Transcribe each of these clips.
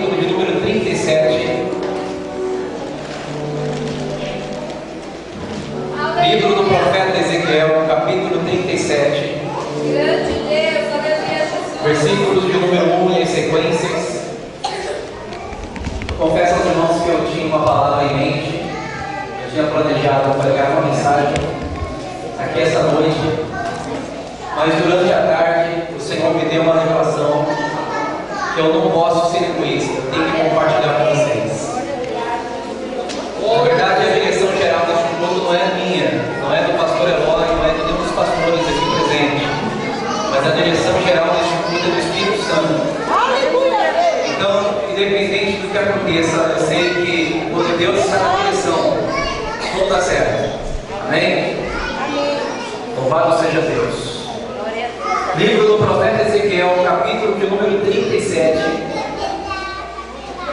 capítulo de número 37. Livro do profeta Ezequiel, capítulo 37. Grande Deus, aleluia, Jesus. Versículos de número 1 e as sequências. Confesso aos irmãos que eu tinha uma palavra em mente. Eu tinha planejado pregar uma mensagem aqui esta noite. Mas durante a tarde, o Senhor me deu uma revelação que eu não posso ser egoísta. Eu tenho que compartilhar com vocês. Na verdade, a direção geral deste culto não é minha, não é do pastor Eloy, não é de nenhum dos pastores aqui presentes, mas a direção geral deste culto é do Espírito Santo. Então, independente do que aconteça, eu sei que quando Deus está na direção, tudo dá certo. Amém? Louvado seja Deus. Livro do profeta Ezequiel, capítulo de número 37,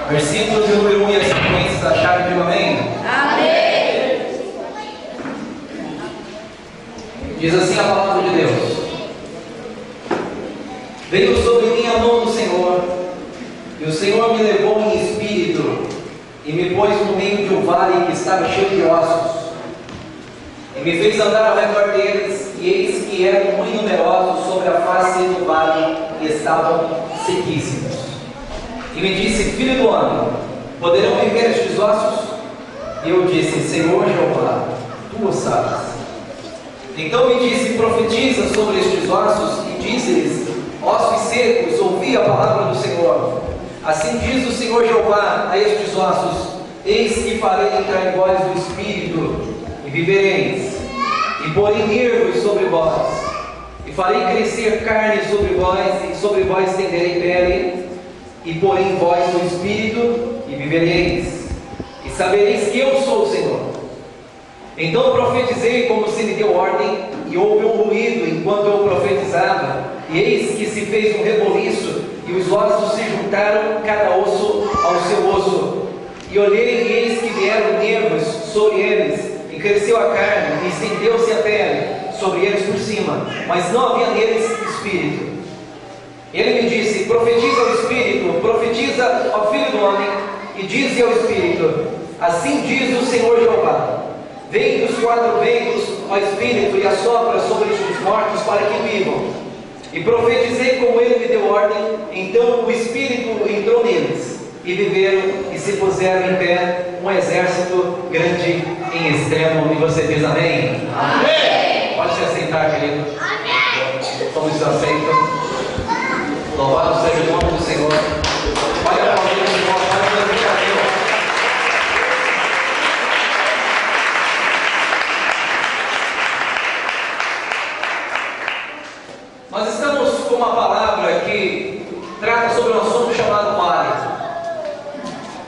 versículo de número 1 e as sequências da chave de amém? Amém. Diz assim a palavra de Deus: Veio sobre mim a mão do Senhor, e o Senhor me levou em espírito, e me pôs no meio de um vale que estava cheio de ossos, e me fez andar ao redor deles, e eis que eram muito numerosos sobre a face do vale, e estavam sequíssimos. E me disse: Filho do homem, poderão viver estes ossos? E eu disse: Senhor Jeová, tu o sabes. Então me disse: Profetiza sobre estes ossos, e diz-lhes: Ossos secos, ouvi a palavra do Senhor. Assim diz o Senhor Jeová a estes ossos: Eis que farei entrar em vós o Espírito, e vivereis, e porei nervos sobre vós, e farei crescer carne sobre vós, e sobre vós estenderei pele, e porei em vós o Espírito, e vivereis, e sabereis que eu sou o Senhor. Então profetizei como se me deu ordem, e houve um ruído enquanto eu profetizava, e eis que se fez um reboliço, e os ossos se juntaram, cada osso ao seu osso. E olhei, e eis que vieram nervos sobre eles, e cresceu a carne, e estendeu-se a pele sobre eles por cima, mas não havia neles espírito. Ele me disse: Profetiza ao Espírito, profetiza ao Filho do Homem, e dize ao Espírito: Assim diz o Senhor Jeová: Vem dos quatro ventos, ó Espírito, e assopra sobre os mortos para que vivam. E profetizei como ele me deu ordem. Então o Espírito entrou neles, e viveram, e se puseram em pé um exército grande em extremo. E você diz amém? Amém. Pode se assentar, querido. Amém. Todos se aceitam. Louvado seja o nome do Senhor. Vai aplaudir o Senhor, vai glorificar a Deus. Nós estamos com uma palavra que trata sobre um assunto chamado vale.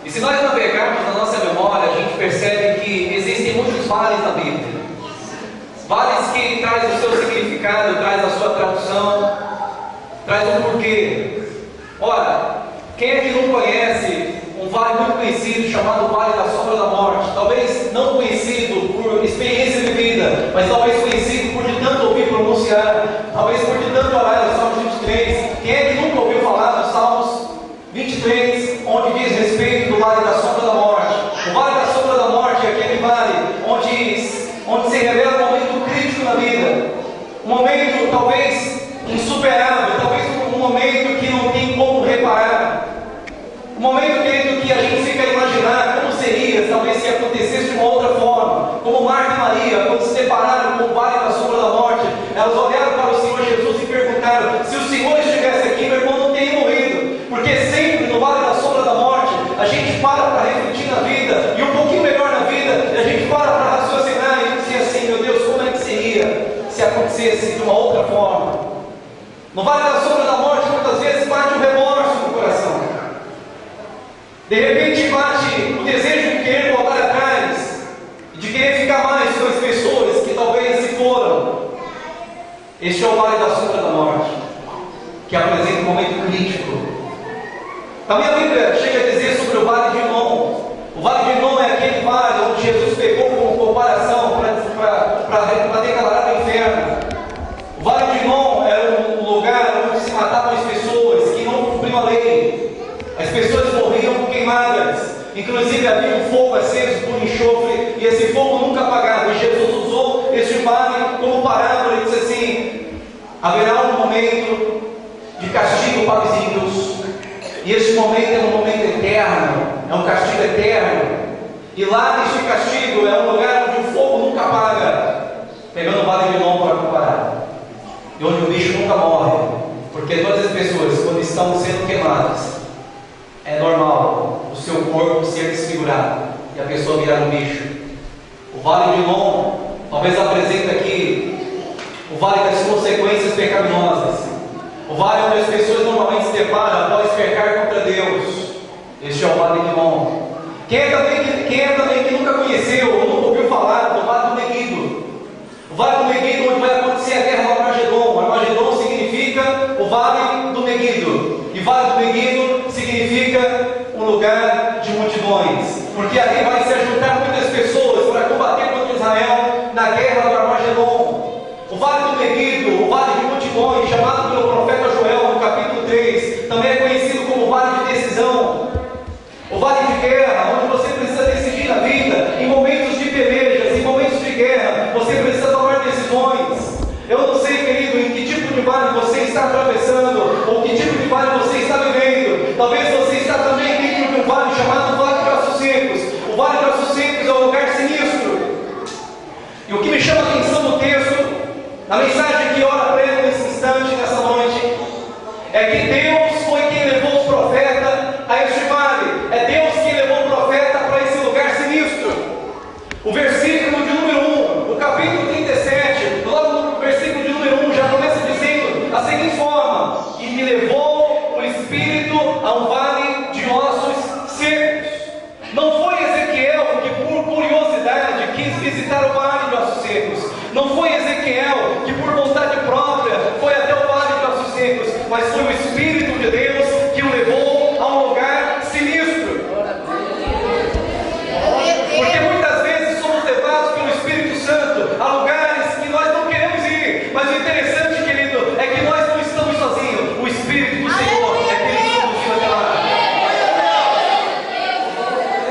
E se nós navegarmos na nossa memória, a gente percebe que existem muitos vales na Bíblia. Vales que trazem o seu significado, traz a sua tradução, traz um porquê. Ora, quem é que não conhece um vale muito conhecido chamado Vale da Sombra da Morte? Talvez não conhecido por experiência vivida, mas talvez conhecido por de tanto ouvir pronunciar, talvez por de tanto orar no Salmos 23. Quem é que nunca ouviu falar dos Salmos 23, onde diz respeito do Vale da Sombra da Morte? O Vale da Sombra da Morte é aquele vale onde se revela um momento crítico na vida, um momento talvez insuperável, talvez um momento que não tem como reparar, um momento, querido, que a gente fica a imaginar como seria, talvez se acontecesse de uma outra forma, como Marta e Maria, quando se depararam com o Vale da Sombra da Morte, elas olharam para o Senhor Jesus e perguntaram: se o Senhor estivesse aqui, meu irmão não teria morrido, porque sempre no Vale da Sombra da Morte, a gente para refletir na vida, e um pouquinho melhor na vida, e a gente para raciocinar e dizer assim: meu Deus, como é que seria se acontecesse de uma outra forma? No Vale da Sombra da Morte, muitas vezes bate um remorso no coração. De repente bate o desejo de querer voltar atrás, de querer ficar mais com as pessoas que talvez se foram. Este é o Vale da Sombra da Morte, que apresenta um momento crítico. A minha Bíblia chega a dizer sobre o Vale de Inom. O Vale de Inom é aquele vale onde Jesus pegou como comparação para declarar o inferno. O Vale de Inom era um lugar onde se matavam as pessoas que não cumpriam a lei. As pessoas morriam queimadas. Inclusive havia um fogo aceso por enxofre, e esse fogo nunca apagava. E Jesus usou este vale como parábola e disse assim: haverá um momento de castigo para os ímpios, e este momento é um momento eterno, é um castigo eterno. E lá neste castigo é um lugar onde o fogo nunca apaga, pegando o vale de Elon para comparar, e onde o bicho nunca morre, porque todas as pessoas, quando estão sendo queimadas, é normal o seu corpo ser desfigurado e a pessoa virar um bicho. O vale de Elon talvez apresenta aqui o vale das consequências pecaminosas, o vale onde as pessoas normalmente se deparam após pecar contra Deus. Este é o vale de Elon. Quem é também que nunca conheceu ou nunca ouviu falar do vale do Meguido? O vale do Meguido, onde vai acontecer a guerra do Armagedon. O Armagedon significa o vale do Meguido, e vale do Meguido significa um lugar de multidões, porque ali vai se ajuntar muitas pessoas para combater contra Israel na guerra do Armagedon. O vale do Meguido, o vale de multidões, chamado pelo profeta Joel no capítulo 3, também é conhecido como vale de decisão, o vale de guerra, onde você precisa decidir na vida, em momentos de pelejas, em momentos de guerra, você precisa tomar decisões. Eu não sei, querido, em que tipo de vale você está atravessando, ou que tipo de vale você está vivendo. Talvez você está também dentro de um vale chamado Vale de Ossos Secos. O Vale de Ossos Secos é um lugar sinistro. E o que me chama a atenção no texto, na mensagem que ora prego nesse instante, nessa noite, é que Deus foi quem levou o profeta a este vale. É Deus quem levou o profeta para esse lugar sinistro. O versículo de número 1, o capítulo 37, logo no versículo de número 1, já começa dizendo a seguinte forma: e me levou o Espírito a um vale de ossos secos. Não foi Ezequiel que por curiosidade quis visitar o vale de ossos secos. Não foi Ezequiel que por vontade própria foi até o vale de ossos secos, mas foi o Espírito de Deus que o levou a um lugar sinistro. Porque muitas vezes somos levados pelo Espírito Santo a lugares que nós não queremos ir, mas o interessante, querido, é que nós não estamos sozinhos. O Espírito do Senhor é quem nos conduziu até lá.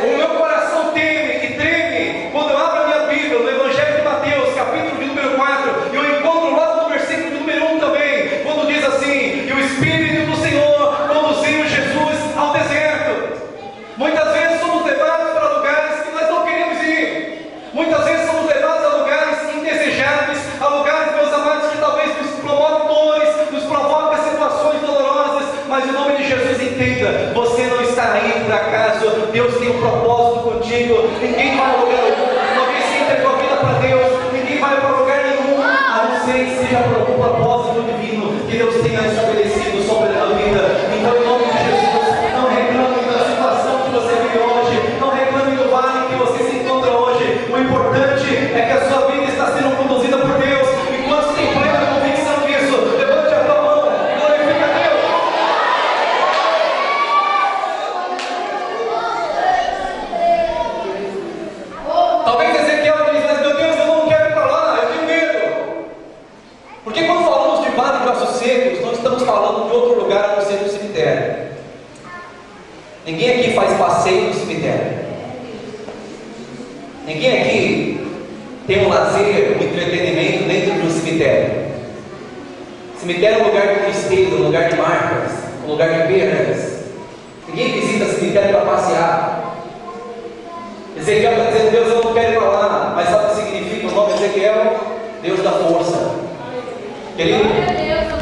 O meu coração teme e treme quando eu abro a minha Bíblia no Evangelho de Mateus, capítulo de número 4, e eu encontro logo no versículo de número 1 também, quando diz assim: e o Espírito do Senhor conduziu Jesus ao deserto. Muitas vezes somos levados para lugares que nós não queremos ir. Muitas vezes somos levados a lugares indesejáveis, a lugares, meus amados, que talvez nos provoquem dores, nos provoquem situações dolorosas, mas em nome de Jesus entenda, você não está aí por acaso. Deus tem um propósito contigo. Ninguém vai a lugar algum. Uma vez que entregou a vida para Deus, ninguém vai para lugar nenhum, a não ser que seja por algum propósito divino que Deus tenha estabelecido sobre a tua vida. Então, em nome de Jesus, não reclame da situação que você vive hoje, não reclame do vale que você se encontra hoje. O importante é que a sua vida está sendo conduzida por Deus. E quantos têm plena convicção disso, levante a tua mão e glorifique a Deus. Talvez Ezequiel diz: mas meu Deus, eu não quero ir para lá, eu tenho medo. Porque quando falamos de vale de ossos secos, não estamos falando de outro lugar a não ser do cemitério. Ninguém aqui faz passeio no cemitério. Ninguém aqui tem um lazer, um entretenimento dentro de um cemitério. Cemitério é um lugar de tristeza, um lugar de marcas, um lugar de perdas. Ninguém visita cemitério para passear. Ezequiel está dizendo: Deus, eu não quero ir para lá. Mas sabe o que significa o nome Ezequiel? Deus da força. Querido,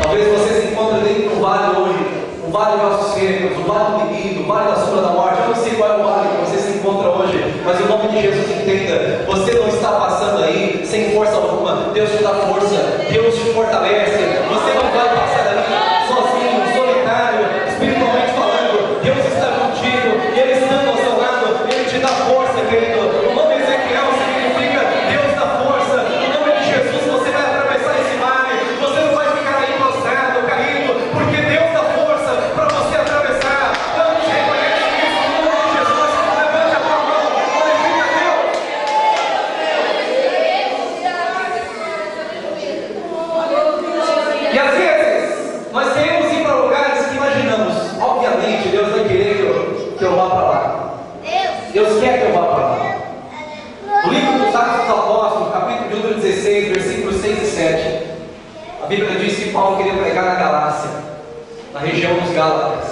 talvez você se encontre dentro de um vale hoje, um vale de ossos secos, um vale do Meguido, um vale da sombra da morte. Eu não sei qual é o vale que você se encontra hoje, mas em nome de Jesus entenda, você não está passando aí sem força alguma. Deus te dá força, Deus te fortalece. Você não vai passar ali sozinho, solitário, espiritualmente falando. Deus está contigo, e Ele estando ao seu lado, Ele te dá força, querido. O nome Ezequiel significa Deus dá força. Em nome de Jesus você vai atravessar esse vale, você não vai ficar aí prostrado, caído, porque Deus dá força para você atravessar. Quando você reconhece isso, em nome de Jesus, levante a tua mão, glorifique a Deus. E às vezes Bíblia diz que Paulo queria pregar na Galácia, na região dos Gálatas.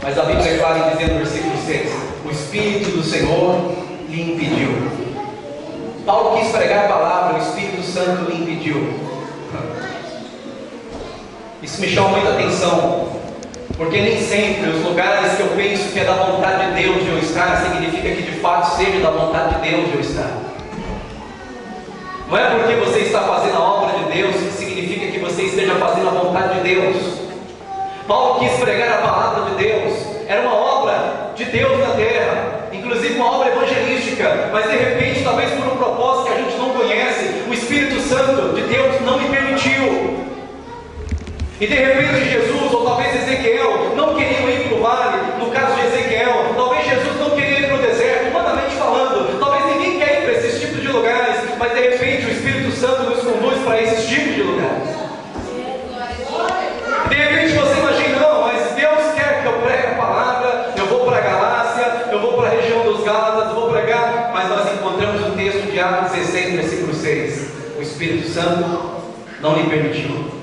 Mas a Bíblia é clara em dizer no versículo 6: o Espírito do Senhor lhe impediu. Paulo quis pregar a palavra, o Espírito Santo lhe impediu. Isso me chama muita atenção, porque nem sempre os lugares que eu penso que é da vontade de Deus de eu estar, significa que de fato seja da vontade de Deus de eu estar. Não é porque você está fazendo a obra de Deus que significa que você esteja fazendo a vontade de Deus. Paulo quis pregar a palavra de Deus, era uma obra de Deus na terra, inclusive uma obra evangelística, mas de repente, talvez por um propósito que a gente não conhece, o Espírito Santo de Deus não lhe permitiu. E de repente Jesus, ou talvez Ezequiel, não queriam ir para o vale. No caso de Ezequiel, talvez Jesus não queria ir para o deserto, humanamente falando. Talvez ninguém quer ir para esses tipos de lugares, mas de repente o Espírito Santo nos conduz para esses tipos de lugares. De repente você imagina, não, mas Deus quer que eu pregue a palavra, eu vou para a Galácia, eu vou para a região dos Gálatas, eu vou pregar, mas nós encontramos um texto de Atos 16, versículo 6. O Espírito Santo não lhe permitiu.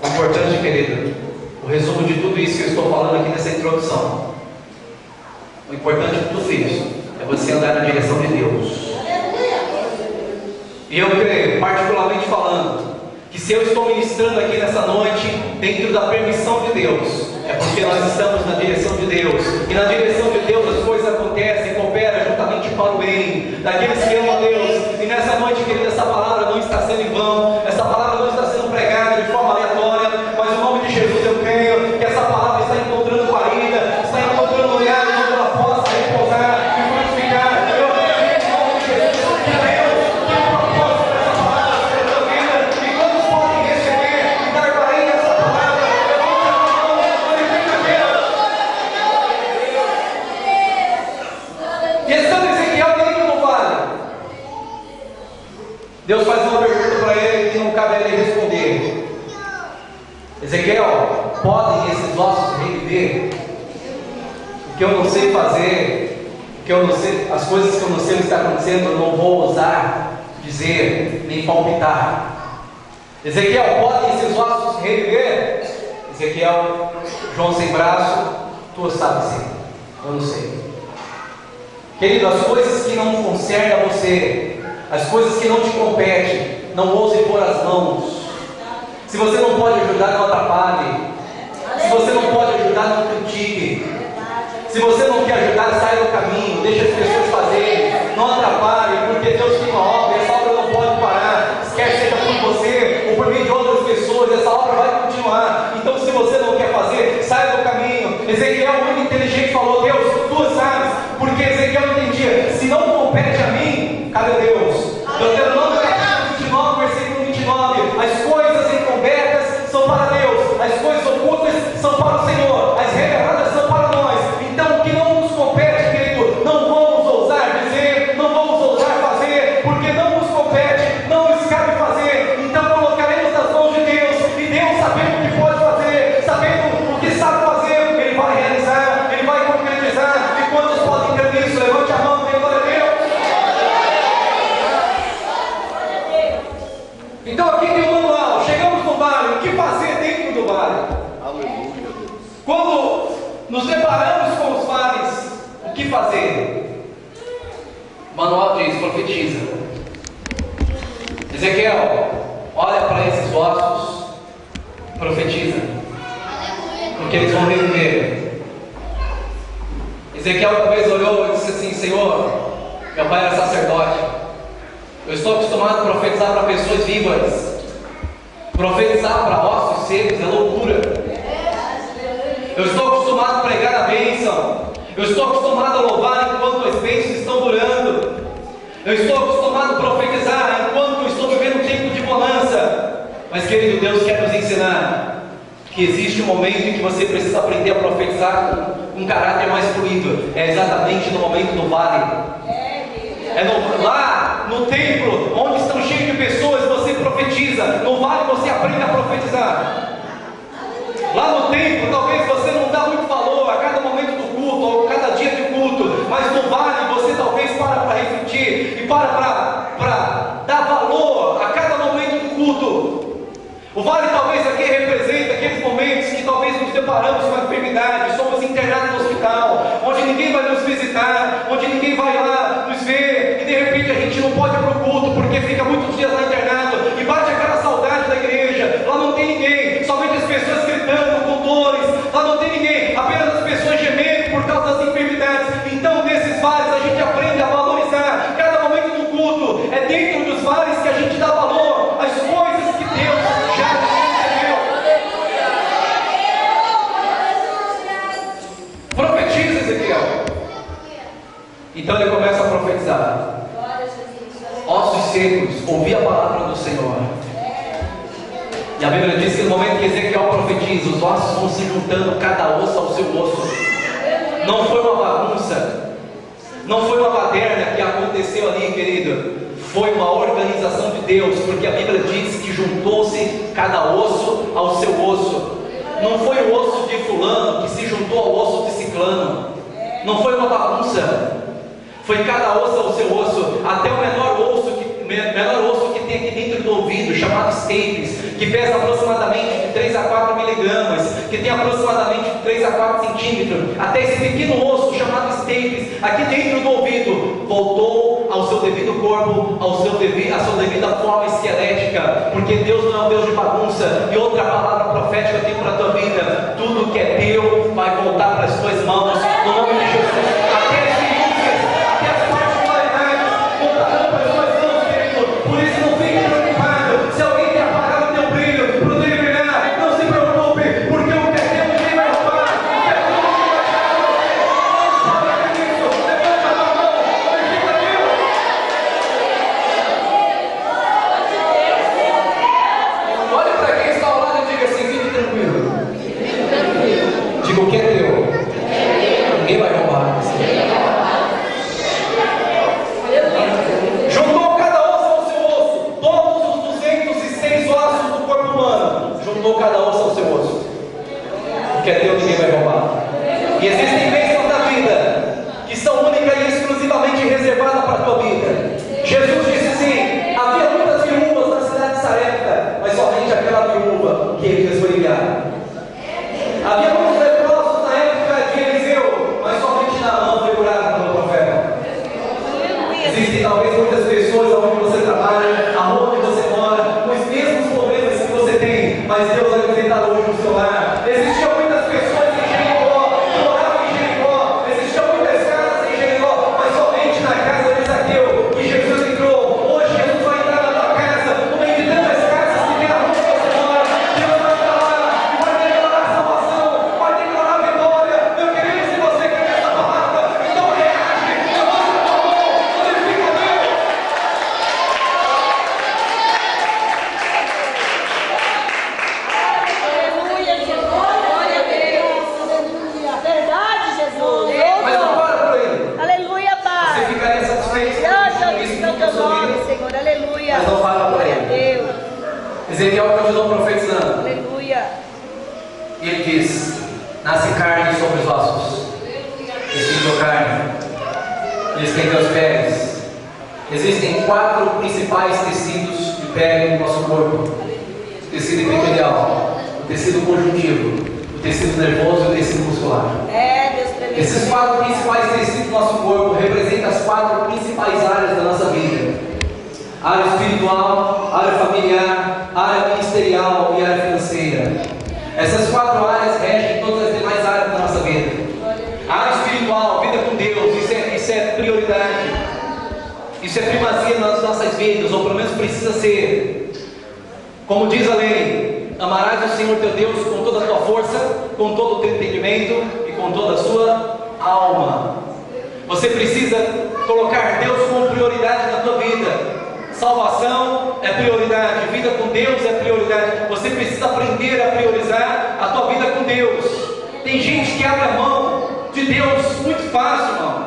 O importante, querido, o resumo de tudo isso que eu estou falando aqui nessa introdução, o importante de tudo isso é você andar na direção de Deus. E eu creio, particularmente falando, que se eu estou ministrando aqui nessa noite, dentro da permissão de Deus, é porque nós estamos na direção de Deus, e na direção de Deus as coisas acontecem, cooperam juntamente para o bem, daqueles que amam a Deus. E nessa noite, querido, essa palavra não está sendo em vão, essa palavra não está sendo pregada de forma aleatória, mas no nome de Jesus eu creio que essa palavra está encontrando guarida, está encontrando lugar onde ela possa repousar e frutificar. Eu creio em nome de Jesus que Deus tem um propósito para essa palavra sobre a sua vida, e quantos podem receber e dar guarida a essa palavra? Levante a mão, glorifica a Deus. E estando Ezequiel dentro do vale, Deus faz uma pergunta para ele que não cabe a ele responder. Ezequiel, podem esses ossos reviver? O que eu não sei fazer, o que eu não sei, as coisas que eu não sei o que está acontecendo, eu não vou ousar dizer, nem palpitar. Ezequiel, podem esses ossos reviver? Ezequiel, João sem braço, tu sabes sim, eu não sei. Querido, as coisas que não concernem a você, as coisas que não te competem, não ouse pôr as mãos. Se você não pode ajudar, não atrapalhe. Se você não pode ajudar, não critique. Se você não quer ajudar, saia do caminho, deixe as pessoas fazerem. Não atrapalhe, porque Deus tem uma obra, essa obra não pode parar. Quer seja por você ou por meio de outras pessoas, essa obra vai continuar. Então, se você não quer fazer, saia do caminho. Ezequiel, muito inteligente, falou: Deus, tu sabes, porque Ezequiel entendia: se não compete a mim, cabe a Deus. Deuteronômio capítulo 29, versículo 29. As coisas encobertas são para Deus, as coisas ocultas são para o Senhor, as reveladas são para nós. Então, o que não nos compete, querido, não vamos ousar dizer, não vamos ousar fazer, porque não nos compete, não nos cabe fazer. Então, colocaremos nas mãos de Deus, e Deus, sabendo o que pode fazer, sabendo o que sabe fazer, Ele vai realizar, Ele vai concretizar. E quantos podem ter nisso? Levante a mão, dê glória a Deus. Então, aqui tem um manual. Chegamos no vale, o que fazer dentro do vale? Aleluia. Quando nos deparamos com os vales, o que fazer? O manual diz: profetiza. Ezequiel, olha para esses ossos, profetiza, porque eles vão reviver. Ezequiel talvez olhou e disse assim: Senhor, meu pai era sacerdote, eu estou acostumado a profetizar para pessoas vivas. Profetizar para ossos secos é loucura. Eu estou acostumado a pregar a bênção. Eu estou acostumado a louvar enquanto as bênçãos estão durando. Eu estou acostumado a profetizar enquanto eu estou vivendo um tempo de bonança. Mas, querido, Deus quer nos ensinar que existe um momento em que você precisa aprender a profetizar com um caráter mais fluido. É exatamente no momento do vale. Lá no templo, onde estão cheios de pessoas, você profetiza. No vale você aprende a profetizar. Lá no templo, talvez você não dá muito valor a cada momento do culto, ou cada dia de culto, mas no vale você talvez para refletir e para dar valor a cada momento do culto. O vale talvez aqui representa aqueles momentos que talvez nos deparamos com a enfermidade, somos internados no hospital, onde ninguém vai nos visitar, onde ninguém vai lá nos ver, e de repente a gente não pode ir para o culto, porque fica muitos dias lá internado, e bate aquela saudade da igreja. Lá não tem ninguém, somente as pessoas gritando com dores, lá não tem ninguém, apenas as pessoas gemendo por causa das enfermidades. Então nesses vales a gente aprende a valorizar cada momento do culto. É dentro dos vales que a gente dá valor às coisas que Deus já nos concedeu. Profetiza, Ezequiel. Então ele começa a profetizar. Ossos secos, ouvi a palavra do Senhor. E a Bíblia diz que no momento que Ezequiel profetiza, os ossos vão se juntando, cada osso ao seu osso. Não foi uma bagunça, não foi uma baderna que aconteceu ali, querido. Foi uma organização de Deus, porque a Bíblia diz que juntou-se cada osso ao seu osso. Não foi o osso de fulano que se juntou ao osso de ciclano. Não foi uma bagunça. Foi cada osso ao seu osso, até o menor osso que tem aqui dentro do ouvido, chamado stapes, que pesa aproximadamente de 3 a 4 miligramas, que tem aproximadamente de 3 a 4 centímetros, até esse pequeno osso chamado stapes, aqui dentro do ouvido, voltou ao seu devido corpo, à sua devida forma esquelética, porque Deus não é um Deus de bagunça. E outra palavra profética eu tenho para a tua vida: tudo que é teu vai voltar para as tuas mãos, no nome de Jesus. O que é teu? Ninguém vai roubar. Juntou cada osso ao seu osso, todos os 206 ossos do corpo humano. Juntou cada osso ao seu osso. O que é teu, ninguém vai roubar. E existem bênçãos da vida que são únicas e exclusivamente reservadas para a tua vida. Jesus disse assim: havia muitas viúvas na cidade de Sarepta, mas somente aquela viúva que Elias foi enviar. Havia muitos leprosos na época de Eliseu, mas somente Naamã foi curado pelo profeta. Existem talvez muitas pessoas onde você trabalha, aonde você mora, com os mesmos problemas que você tem, mas Deus vai visitar hoje no seu lar. Existiam muitas pessoas em Jericó, que moravam em Jericó, existiam muitas casas em Jericó, mas somente na casa de Zaqueu que Jesus entrou. Hoje Jesus vai entrar na tua casa, no meio de tantas casas que tem a rua que você mora. Deus vai entrar lá e vai declarar salvação, vai declarar vitória. Meu querido, se você quer essa palavra, então reage, levanta a tua mão, glorifica a Deus. Aleluia, Jesus. Glória a Deus. Aleluia. Verdade, Jesus. Mas não para por aí. Aleluia, Pai. Você ficaria satisfeito com isso Santo que é o teu nome, ouviu? Senhor. Aleluia. Mas não para por Glória a aí. Deus. Ezequiel continuou profetizando. Aleluia. E ele diz: nasce carne sobre os ossos, estendeu carne, e estendeu os pés. Existem 4 principais tecidos de pele no nosso corpo: o tecido epitelial, o tecido conjuntivo, o tecido nervoso e o tecido muscular. Deus tremendo. Esses 4 principais tecidos do nosso corpo representam as 4 principais áreas da nossa vida: área espiritual, área familiar, área ministerial e área financeira. Essas 4 áreas regem todas as demais áreas da nossa vida. A área espiritual, vida com Deus, isso é prioridade. Isso é primazia nas nossas vidas, ou pelo menos precisa ser. Como diz a lei: amarás o Senhor teu Deus com toda a tua força, com todo o teu entendimento e com toda a sua alma. Você precisa colocar Deus como prioridade na tua vida. Salvação é prioridade, vida com Deus é prioridade. Você precisa aprender a priorizar a tua vida com Deus. Tem gente que abre a mão de Deus muito fácil, irmão.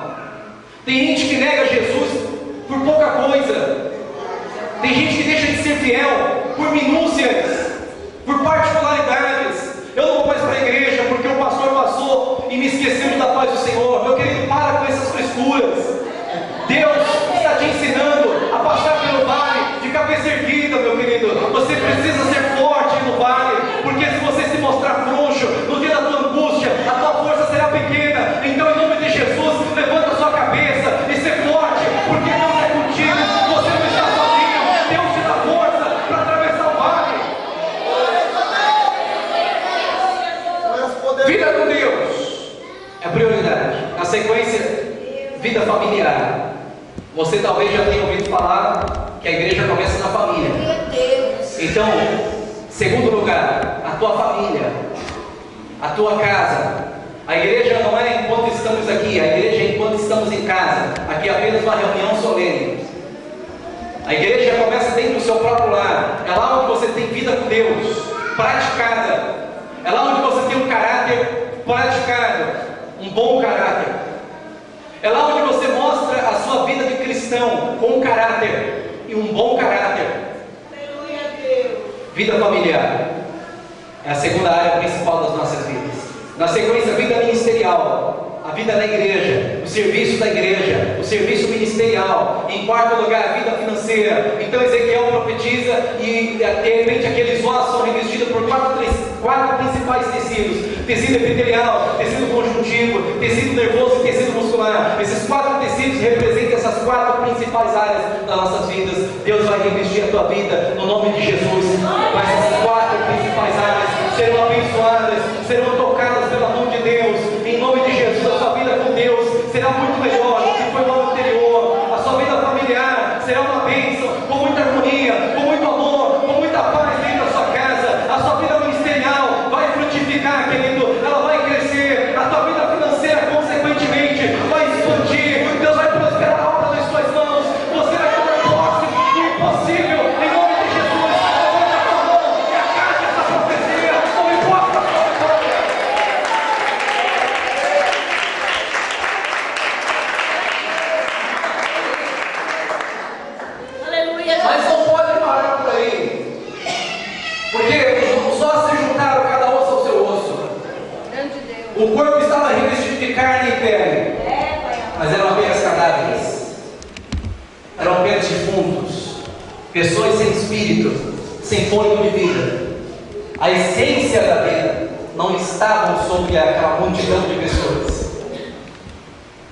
Tem gente que nega Jesus por pouca coisa. Tem gente que deixa de ser fiel por minúcias, por particularidades. Eu não vou mais para a igreja porque o pastor passou e me esqueceu de dar paz do Senhor. Meu querido, para com essas frescuras. Deus está te ensinando a passar pelo vale de cabeça erguida, meu querido. Você precisa ser forte Na sequência, vida familiar. Você talvez já tenha ouvido falar que a igreja começa na família. Então, segundo lugar, a tua família, a tua casa. A igreja não é enquanto estamos aqui, a igreja é enquanto estamos em casa. Aqui é apenas uma reunião solene. A igreja começa dentro do seu próprio lar. É lá onde você tem vida com Deus, praticada. É lá onde você tem um caráter praticado, um bom caráter. É lá onde você mostra a sua vida de cristão com um caráter e um bom caráter. Vida familiar é a segunda área principal das nossas vidas. Na sequência, vida ministerial, a vida na igreja, o serviço da igreja, o serviço ministerial. Em quarto lugar, a vida financeira. Então Ezequiel profetiza e de repente aqueles ossos são revestidos por quatro principais tecidos: tecido epitelial, tecido conjuntivo, tecido nervoso e tecido muscular. Esses quatro tecidos representam essas quatro principais áreas das nossas vidas. Deus vai revestir a tua vida no nome de Jesus. Mas essas quatro principais áreas serão abençoadas, serão tocadas pela mão de Deus. Em nome de Jesus, a sua vida com Deus será muito melhor do que foi no ano anterior. A sua vida familiar será uma bênção, com muita harmonia, com muito amor, com muita paz dentro da sua casa. A sua vida ministerial vai frutificar, querido. Ela vai crescer. A tua vida financeira, consequentemente, vai expandir. Deus vai prosperar a obra das suas mãos. Você vai tomar posse do impossível. Em nome de Jesus, levanta a tua mão e acate essa profecia. Não importa a sua história. Aleluia. Mas não pode parar por aí, porque só se juntaram cada osso ao seu osso. Grande Deus. O corpo estava revestido de carne e pele, mas eram apenas cadáveres, eram apenas defuntos, pessoas sem espírito, sem fôlego de vida. A essência da vida não estava sobre aquela multidão de pessoas.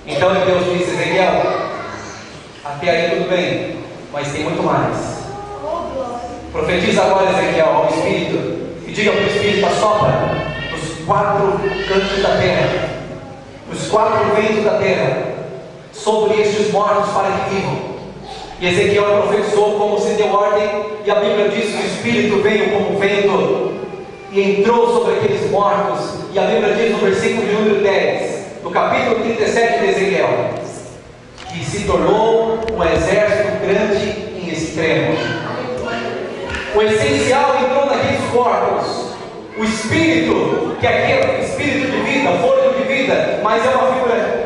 Então Deus disse: Ezequiel, até aí tudo bem, mas tem muito mais. Profetiza agora, Ezequiel, ao Espírito, e diga para o Espírito: assopra os quatro cantos da terra, os quatro ventos da terra, sobre estes mortos para que vivam. E Ezequiel profetizou como se deu ordem, e a Bíblia diz que o Espírito veio como vento e entrou sobre aqueles mortos. E a Bíblia diz no versículo de número 10, no capítulo 37 de Ezequiel, que se tornou um exército grande em extremo. O essencial entrou naqueles corpos. O Espírito, que é aquele Espírito de vida, fôlego de vida, mas é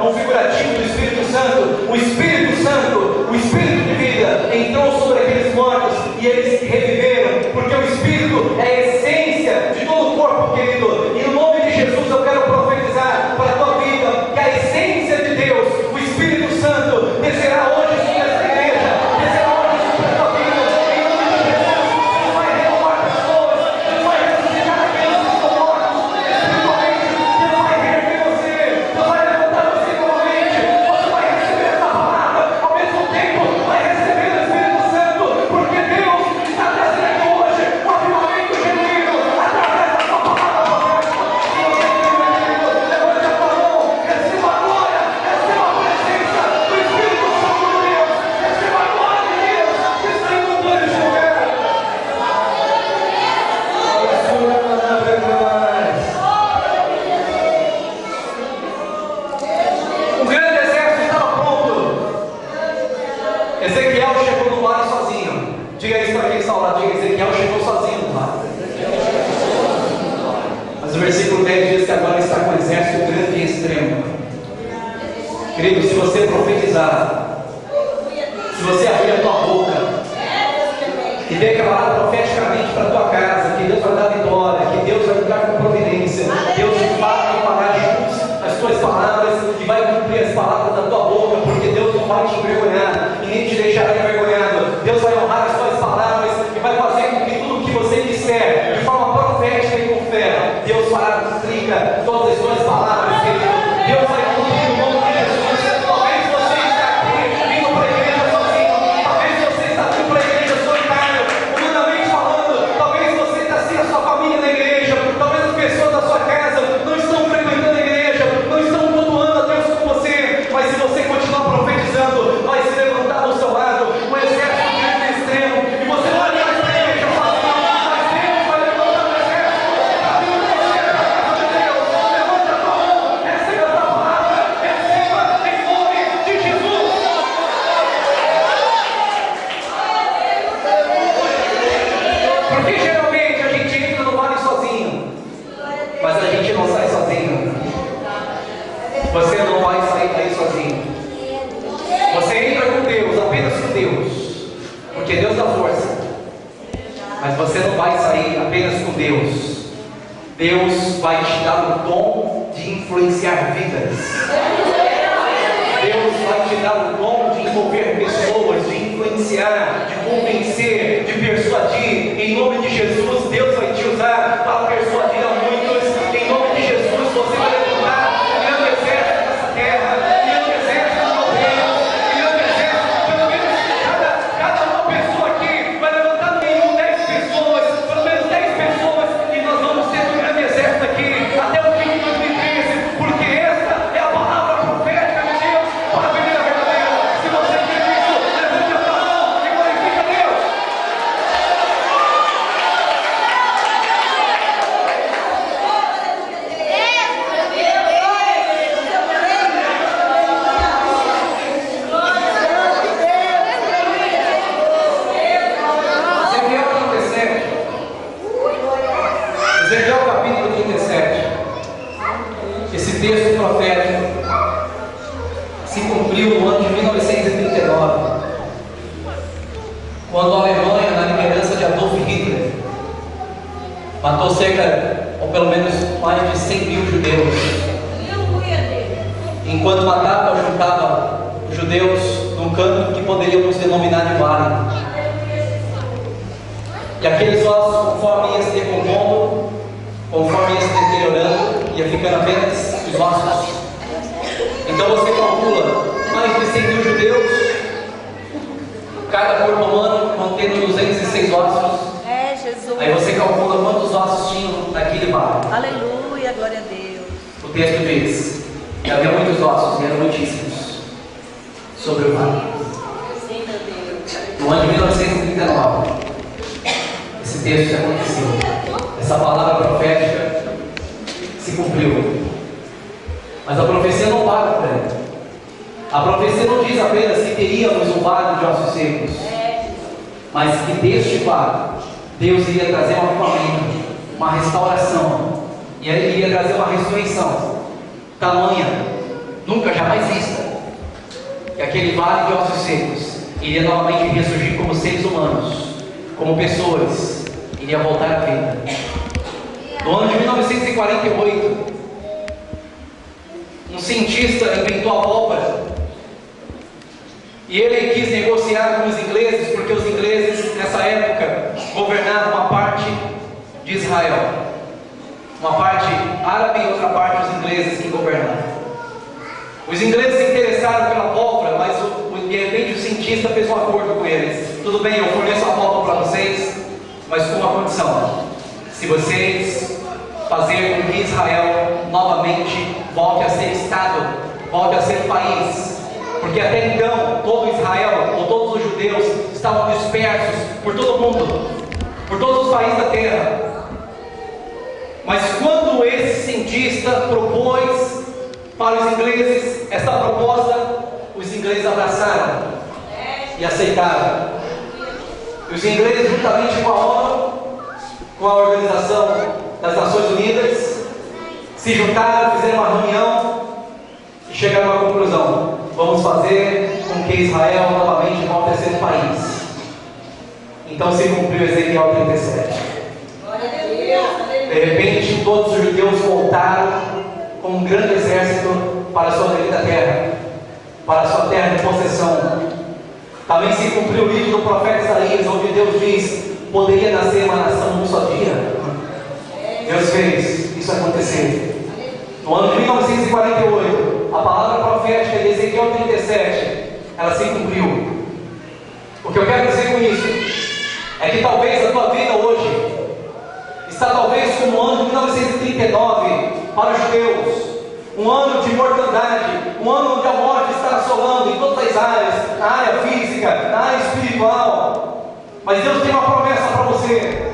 um figurativo do Espírito Santo. O Espírito Santo, o Espírito de vida, entrou sobre aqueles mortos e eles reviveram, porque o Espírito é a essência de todo o corpo, querido. E no nome de Jesus eu quero profetizar para a tua vida que a essência de Deus, o Espírito Santo, descerá hoje sobre esta igreja, descerá hoje sobre a tua vida. Em nome de Jesus, Deus vai renovar pessoas, Deus vai ressuscitar aqueles que estão mortos espiritualmente. Deus vai reerguer você, Deus vai levantar você novamente. Você vai receber essa palavra, ao mesmo tempo vai receber o Espírito Santo, porque Deus está trazendo hoje um avivamento genuíno através da sua palavra. Se você crê, levante a tua mão, receba a glória, receba a presença do Espírito Santo de Deus, receba a glória de Deus que está inundando esse lugar. Um grande exército estava pronto. Ezequiel chegou no vale sozinho. Diga isso para quem está ao lado. Diga: Ezequiel chegou sozinho no vale. Mas o versículo 10 diz que agora está com um exército grande e extremo. Querido, se você profetizar, se você abrir a tua boca e declarar profeticamente para a tua casa que Deus vai dar vitória, que Deus vai entrar com providência, Deus vai parar juntos as tuas palavras e vai cumprir as palavras da tua boca, porque Deus não vai te envergonhar e nem te deixará envergonhado. Deus vai honrar as tuas palavras e vai fazer com que tudo o que você disser de forma profética e com fé, Deus fará cumprir todas as tuas palavras, querido. Deus vai cumprir o nome de Jesus. Talvez você está aqui vindo para a igreja sozinho, talvez você está aqui para a igreja solitário, humanamente falando, talvez você está sem a sua família na igreja, talvez as pessoas da sua casa não estão frequentando a igreja, não estão cultuando a Deus com você. sair daí sozinho. Você entra com Deus, apenas com Deus, porque Deus dá força. Mas você não vai sair apenas com Deus. Deus vai te dar o dom de influenciar vidas. Deus vai te dar o dom de envolver pessoas, de influenciar, de convencer, de persuadir. Em nome de Jesus, Deus vai te usar para persuadir a muitos. Em nome de Jesus, você vai levantar um grande exército nessa terra, um grande exército no meu reino, um grande exército. Pelo menos cada uma pessoa aqui vai levantar no mínimo 10 pessoas, pelo menos 10 pessoas, e nós vamos ter um grande exército aqui até o fim de 2013, porque esta é a palavra profética de Deus para a vida verdadeira. Se você quer isso, levante a sua mão e glorifique a Deus. Ezequiel capítulo 37. Esse texto profético se cumpriu no ano de 1939, quando a Alemanha, na liderança de Adolf Hitler, matou cerca, ou pelo menos mais de 100 mil judeus. Enquanto matava ou juntava os judeus num canto que poderíamos denominar de vale. E aqueles ossos, conforme ia se decompondo, conforme ia se deteriorando, ia ficando apenas os ossos. Então você calcula mais de 100 mil judeus, cada corpo humano contendo 206 ossos. É, Jesus. Aí você calcula quantos ossos tinham naquele vale. Aleluia, glória a Deus. O texto diz que havia muitos ossos, e eram muitíssimos, sobre o vale. No ano de 1939, esse texto aconteceu. Essa palavra profética se cumpriu. Mas a profecia não para por aí. A profecia não diz apenas que teríamos um vale de ossos secos, mas que deste vale Deus iria trazer um avivamento, uma restauração, e Ele iria trazer uma ressurreição tamanha, nunca jamais vista, que aquele vale de ossos secos iria novamente ressurgir como seres humanos, como pessoas, iria voltar à vida. No ano de 1948, um cientista inventou a pólvora, e ele quis negociar com os ingleses, porque os ingleses nessa época governavam uma parte de Israel, uma parte árabe e outra parte os ingleses que governavam. Os ingleses se interessaram pela pólvora, mas de repente o cientista fez um acordo com eles. Tudo bem, eu forneço a pólvora para vocês, mas com uma condição: se vocês fazerem com que Israel novamente volte a ser Estado, volte a ser país, porque até então todo Israel, ou todos os judeus, estavam dispersos por todo o mundo, por todos os países da terra. Mas quando esse cientista propôs para os ingleses essa proposta, os ingleses abraçaram e aceitaram. E os ingleses, juntamente com a ONU, com a Organização das Nações Unidas, se juntaram, fizeram uma reunião e chegaram à conclusão: vamos fazer com que Israel novamente volte a ser um país. Então se cumpriu Ezequiel 37. De repente todos os judeus voltaram com um grande exército para a sua devida terra, para a sua terra de possessão. Também se cumpriu o livro do profeta Isaías, onde Deus diz: poderia nascer uma nação num só dia. Deus fez isso acontecer. No ano de 1948, a palavra profética de Ezequiel 37, ela se cumpriu. O que eu quero dizer com isso é que talvez a tua vida hoje está talvez como o ano de 1939 para os judeus, um ano de mortandade, um ano onde a morte está assolando em todas as áreas, na área física, na área espiritual. Mas Deus tem uma promessa para você.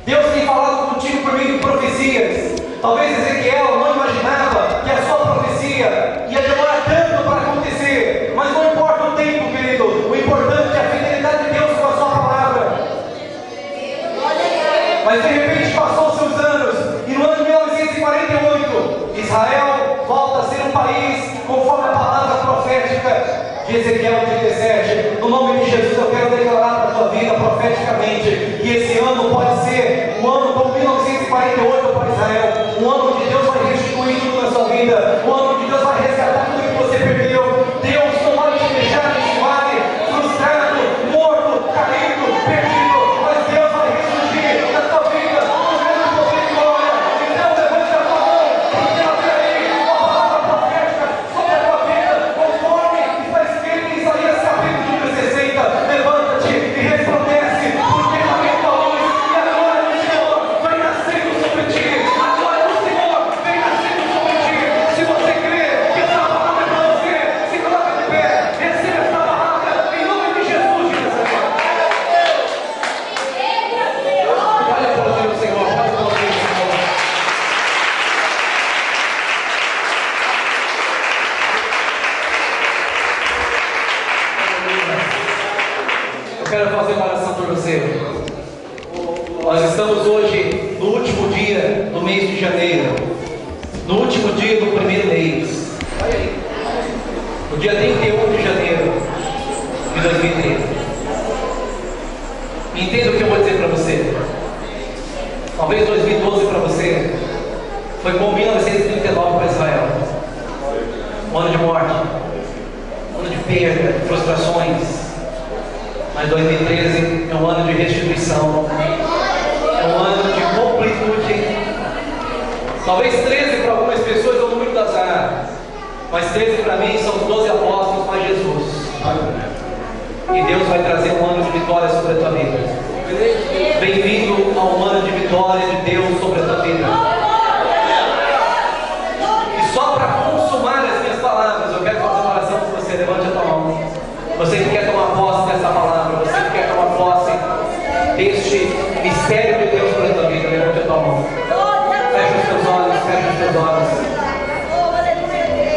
Deus tem falado contigo por meio de profecias. Talvez Ezequiel não imaginava que a sua profecia ia demorar tanto para acontecer, mas não importa o tempo, querido, o importante é a fidelidade de Deus com a sua palavra. Mas de repente passou-se os anos, e no ano de 1948, Israel volta a ser um país conforme a de Ezequiel 37. No nome de Jesus eu quero declarar para a tua vida profeticamente que esse ano pode ser um ano como 1948 para Israel, um ano onde Deus vai restituir tudo na sua vida, um ano onde Deus vai resgatar tudo que você perdeu. Deus não vai te deixar nesse vale frustrado, morto, caído, perdido, mas Deus vai ressurgir na tua vida com grande poder e glória. Então levante a tua mão, porque ela tem aí uma palavra profética sobre a tua vida, conforme está escrito em Isaías capítulo 60. Levanta-te e resplandece, porque ela vem tua luz e a glória do Senhor vai nascendo sobre ti. A glória do Senhor vem nascendo sobre ti. Se você crê que essa palavra é para você, se coloca de pé, receba essa palavra em nome de Jesus de Nazaré. Olha para o teu Senhor, olha para o teu Senhor. Eu quero fazer uma oração por você. Nós estamos hoje no último dia do mês de janeiro, no último dia do primeiro mês. Olha aí, no dia 31 de janeiro de 2013. Entenda o que eu vou dizer para você. Talvez 2012 para você foi como 1939 para Israel. Um ano de morte, um ano de perda, de frustrações. Mas 2013 é um ano de restituição, é um ano de completude. Talvez 13 para algumas pessoas é o número das áreas, mas 13 para mim são os 12 apóstolos mais Jesus. E Deus vai trazer um ano de vitória sobre a tua vida. Bem-vindo a um ano de vitória de Deus sobre a tua vida. E só para consumar as minhas palavras, eu quero fazer uma oração com você. Levante a tua mão. Você que quer tomar posse dessa palavra, você que quer tomar posse deste mistério de Deus para a tua vida, levante a tua mão. Fecha os teus olhos, fecha os teus olhos.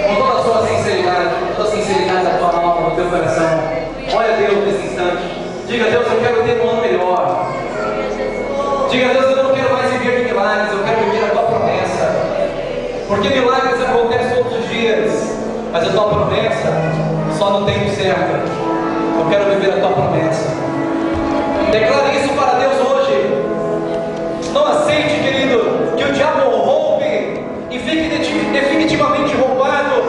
Com toda a sua sinceridade, com toda a sinceridade da tua alma, do teu coração. Olha a Deus nesse instante. Diga a Deus, eu quero ter um ano melhor. Diga a Deus, eu não quero mais viver de milagres, eu quero viver a tua promessa. Porque milagres acontecem todos os dias, mas a tua promessa só no tempo certo. Eu quero viver a tua promessa. Declare isso para Deus hoje. Não aceite, querido, que o diabo roube e fique definitivamente roubado,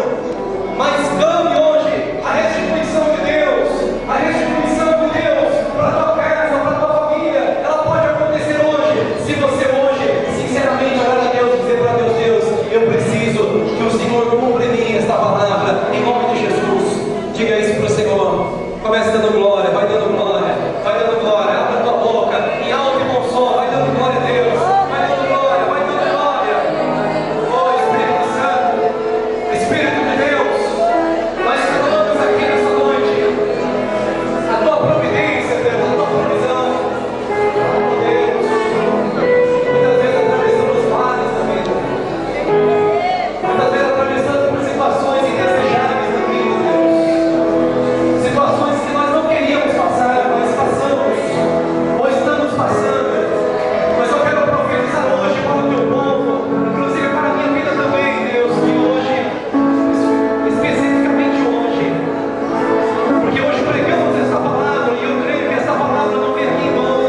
mas clame hoje a restituição de Deus. A restituição de Deus para a tua casa, para a tua família. Ela pode acontecer hoje, se você hoje sinceramente orar a Deus e dizer para Deus: Deus, eu preciso que o Senhor cumpra em mim esta palavra, em nome de Jesus. Diga isso para o Senhor. Comece dando glória, vai dando glória, vai dando glória. Abre a tua boca em alto e bom som, vai dando glória a Deus, vai dando glória, vai dando glória. Oh Espírito Santo, Espírito de Deus, nós clamamos aqui nessa noite a tua providência, Deus, a tua provisão. Oh Deus, muitas vezes atravessamos vales da vida, muitas vezes atravessamos por situações indesejáveis da vida, Deus. Situações que nós não queríamos passar, mas passamos, ou estamos passando. Mas eu quero profetizar hoje para o teu povo, inclusive para a minha vida também, Deus, que hoje, especificamente hoje, porque hoje pregamos essa palavra e eu creio que essa palavra não vem aqui em vão.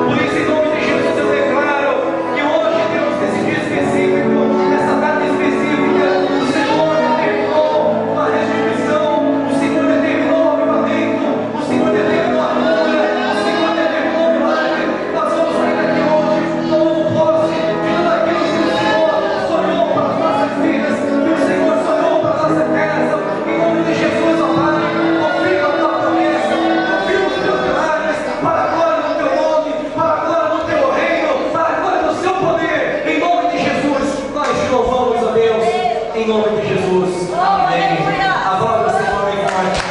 Por isso, em nome de Jesus, eu declaro que hoje, Deus, nesse dia específico, nessa data específica, o Senhor determinou uma restituição, o Senhor determinou um avivamento, o Senhor determinou a cura, o Senhor determinou o milagre. Nós vamos sair daqui hoje tomando posse de tudo aquilo que o Senhor sonhou para as nossas vidas, que o Senhor sonhou para a nossa casa. Em nome de Jesus, ó Pai, confirma a tua promessa, confirma os teus milagres, para a glória do teu nome, para a glória do teu reino, para a glória do seu poder. Em nome de Jesus, nós te louvamos, ó Deus, em nome de Jesus. Amém. Aplauda o Senhor bem forte.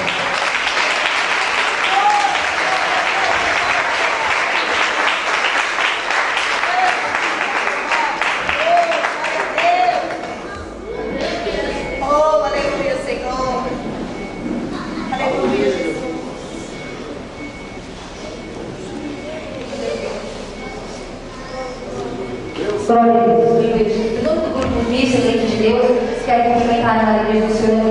Oh, aleluia, Senhor. Aleluia, Jesus. Glória a Deus. Todo o grupo visto dentro de Deus, quero cumprimentar na igreja do Senhor,